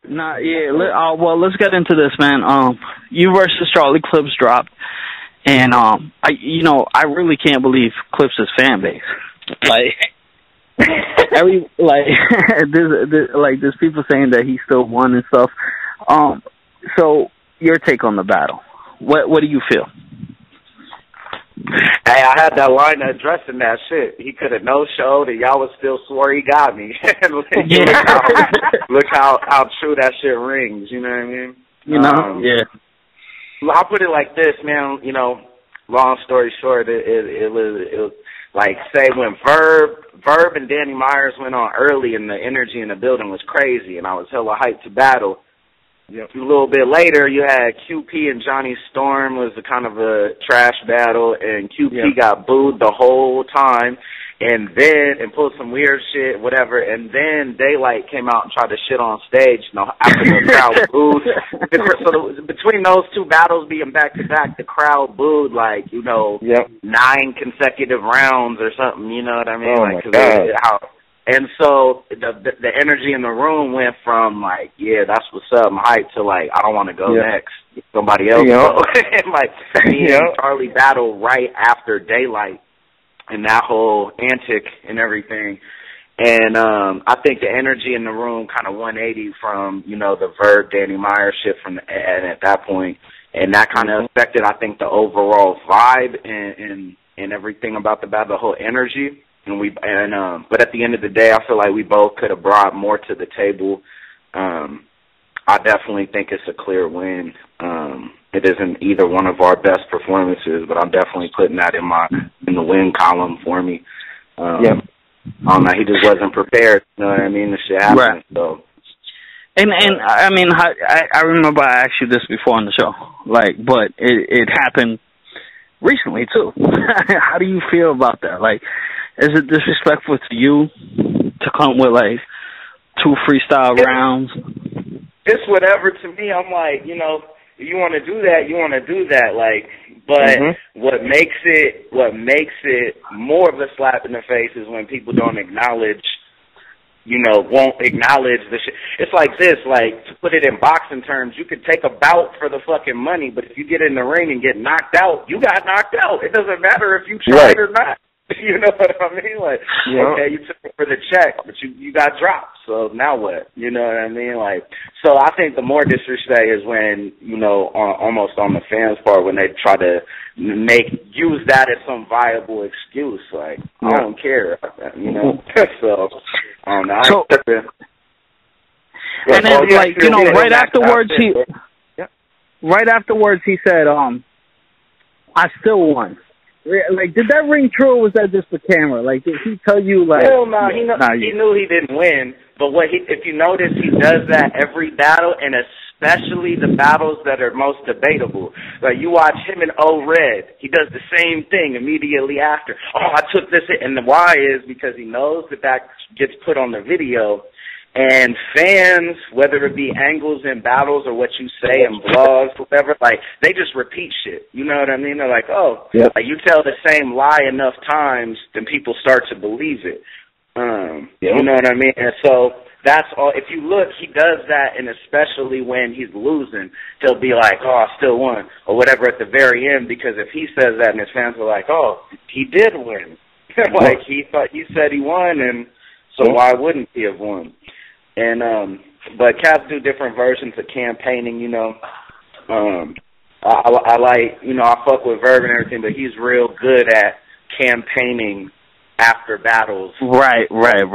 Nah, yeah. Well, let's get into this, man. You versus Charlie Clips dropped, and I really can't believe Clips' fan base. Like, there's people saying that he still won and stuff. So your take on the battle? What do you feel? Hey, I had that line addressing that shit. He could have no-showed, and y'all would still swore he got me. Look how true that shit rings. You know what I mean? Yeah. I'll put it like this, man. You know, long story short, it was like, say when Verb and Danny Myers went on early, and the energy in the building was crazy, and I was hella hyped to battle. A little bit later, you had QP and Johnny Storm was a kind of a trash battle, and QP got booed the whole time, and pulled some weird shit, whatever, and then Daylight came out and tried to shit on stage, after the crowd booed. So between those two battles being back-to-back, the crowd booed, 9 consecutive rounds or something, you know what I mean? Oh, my God. And so the energy in the room went from that's what's up, I'm hyped, to I don't want to go next. Somebody else go. And me and Charlie battle right after Daylight and that whole antic and everything. And I think the energy in the room kind of 180 from, the Verb Danny Myers shit and at that point. And that kind of affected, I think, the overall vibe and everything about the battle, the whole energy. But at the end of the day, I feel like we both could have brought more to the table. I definitely think it's a clear win. It isn't either one of our best performances, but I'm definitely putting that in the win column for me. I don't know, he just wasn't prepared. You know what I mean? The shit happened. Right. So. And I mean, I remember I asked you this before on the show, but it happened recently too. How do you feel about that? Is it disrespectful to you to come with 2 freestyle rounds? It's whatever to me. I'm if you want to do that, you want to do that. But what makes it more of a slap in the face is when people don't acknowledge, won't acknowledge the shit. It's like this, to put it in boxing terms, you could take a bout for the fucking money, but if you get in the ring and get knocked out, you got knocked out. It doesn't matter if you tried or not. You know what I mean? Okay, you took it for the check, but you got dropped. So now what? You know what I mean? So I think the more disrespect is when, almost on the fans' part, when they try to use that as some viable excuse. I don't care, So, I don't know. And then, right afterwards, he said, I still won. Did that ring true, or was that just the camera? Did he tell you, Hell no, he knew he didn't win. But if you notice, he does that every battle, and especially the battles that are most debatable. You watch him and O-Red, he does the same thing immediately after. Oh, I took this, and the why is because he knows that gets put on the video. And fans, whether it be angles in battles or what you say in blogs, whatever, they just repeat shit. You know what I mean? They're you tell the same lie enough times, then people start to believe it. You know what I mean? And so that's all. If you look, he does that, and especially when he's losing, he'll be like, oh, I still won, or whatever at the very end, because if he says that and his fans are like, oh, he did win. He said he won, and so why wouldn't he have won? And but cats do different versions of campaigning, I I fuck with Verb and everything, but he's real good at campaigning after battles. Right. You know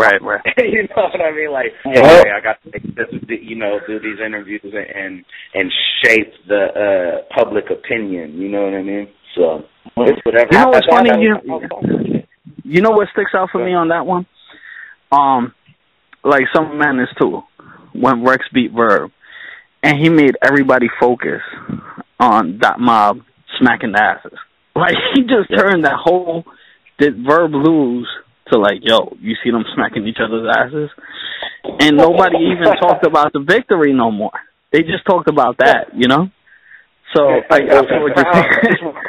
what I mean? Hey, I got to make this, do these interviews and shape the public opinion. You know what I mean? So it's whatever. You know what's funny? You know what sticks out for me on that one? Some Madness too, when Rex beat Verb, and he made everybody focus on Dot Mob smacking the asses. He just turned that whole, did Verb lose, to yo, you see them smacking each other's asses? And nobody even talked about the victory no more. They just talked about that, So,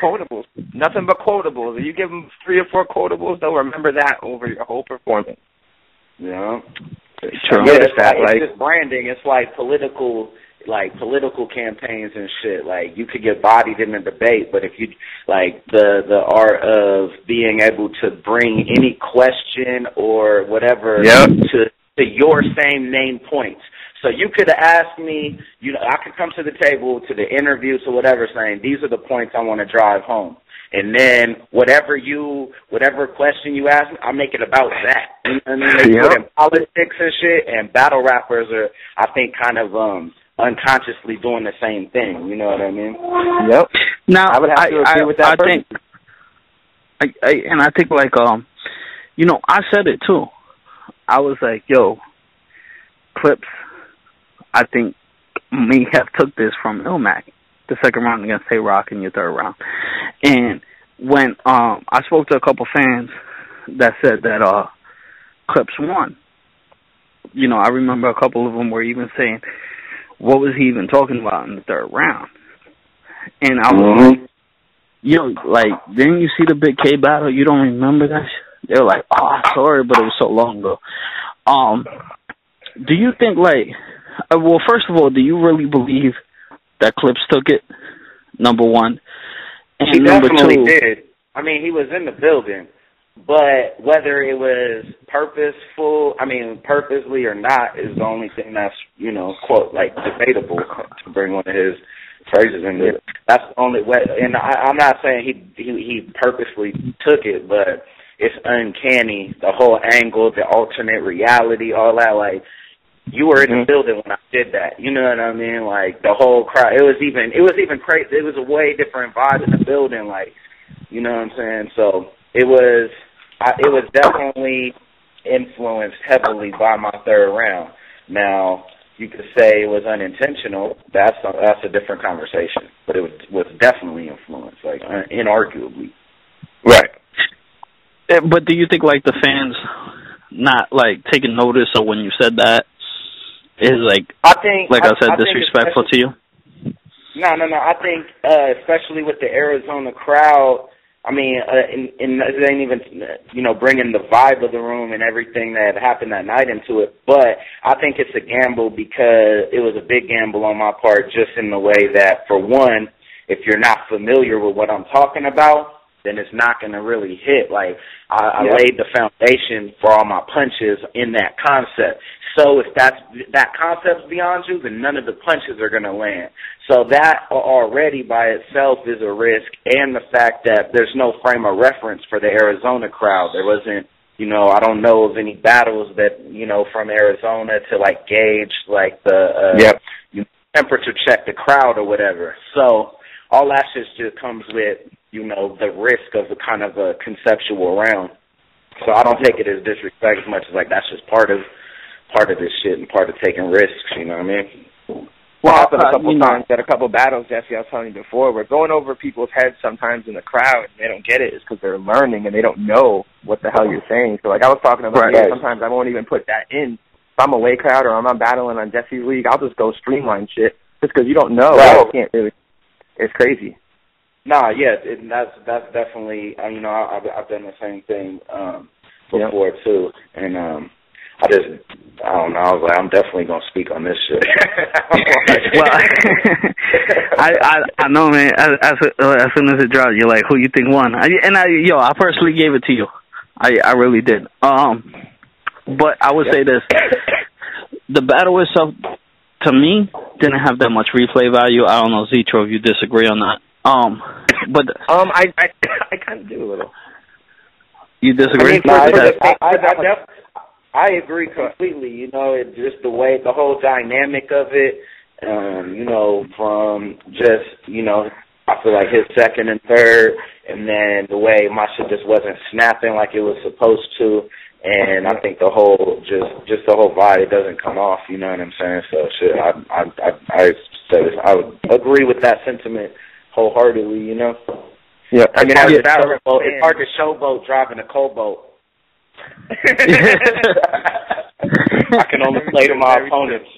quotables. Nothing but quotables. If you give them 3 or 4 quotables, they'll remember that over your whole performance. Yeah. True. Yeah, it's just branding. It's like political campaigns and shit. Like, you could get bodied in a debate, but if you like the art of being able to bring any question or whatever to your same name points. So you could have asked me, I could come to the table, to the interview, to whatever, saying, these are the points I want to drive home. And then whatever question you ask me, I'll make it about that. You know what I mean? They put in politics and shit, and battle rappers are, I think, kind of unconsciously doing the same thing. You know what I mean? Yep. Now, I would have to agree with that. I think, like, I said it too. I was like, yo, Clips, I think, may have took this from Illmac, the second round against Tay-Rock in your third round. And when I spoke to a couple fans that said that Clips won, I remember a couple of them were even saying, what was he even talking about in the third round? And I was like, didn't you see the Big K battle? You don't remember that? They were like, sorry, but it was so long ago. Do you think, like, well, first of all, do you really believe that Clips took it, number one? And he number definitely two, did. I mean, he was in the building. But whether it was purposely or not is the only thing that's, quote, like, debatable, to bring one of his phrases in there. That's the only way. And I'm not saying he purposely took it, but it's uncanny, the whole angle, the alternate reality, all that. Like, you were in the building when I did that. You know what I mean? Like, the whole crowd. It was even crazy. It was a way different vibe in the building. Like, you know what I'm saying? So it was definitely influenced heavily by my third round. Now, you could say it was unintentional. That's a different conversation. But it was definitely influenced, like, inarguably. Right. But do you think, like, the fans not, like, taking notice of when you said that is, like, I said, disrespectful to you? No. I think, especially with the Arizona crowd, I mean, and it ain't even, bringing the vibe of the room and everything that happened that night into it. But I think it's a gamble because it was a big gamble on my part, just in the way that, for one, if you're not familiar with what I'm talking about, then it's not going to really hit. Like, I laid the foundation for all my punches in that concept. So if that concept's beyond you, then none of the punches are going to land. So that already by itself is a risk, and the fact that there's no frame of reference for the Arizona crowd. There wasn't, I don't know of any battles that, from Arizona to, like, gauge, like, the temperature check the crowd or whatever. So all that shit just comes with, the risk of a kind of a conceptual round. So I don't take it as disrespect as much as, like, that's just part of this shit and part of taking risks, you know what I mean? Well, happened a couple times at a couple battles, Jesse, I was telling you before, we're going over people's heads sometimes in the crowd, and they don't get it. It's because they're learning, and they don't know what the hell you're saying. So, like I was talking about, sometimes I won't even put that in. If I'm away crowd or I'm not battling on Jesse's League, I'll just go streamline shit, just because you don't know. Right. You can't really. It's crazy. Nah, yeah, that's definitely, I've done the same thing before, too, and I don't know. I was like, I'm definitely gonna speak on this shit. Well, I know, man. As soon as it dropped, you're like, who you think won? I personally gave it to you. I really did. But I would say this: the battle itself, to me, didn't have that much replay value. I don't know, Zetro, if you disagree on that. But I kind of do a little. You disagree? I agree completely. It's just the whole dynamic of it, from just, I feel like his second and third, and then the way my shit just wasn't snapping like it was supposed to, and I think the whole, just the whole vibe, it doesn't come off, you know what I'm saying? So, shit, I would agree with that sentiment wholeheartedly, Yeah, it's hard to showboat driving a coalboat. I can only play to my opponents.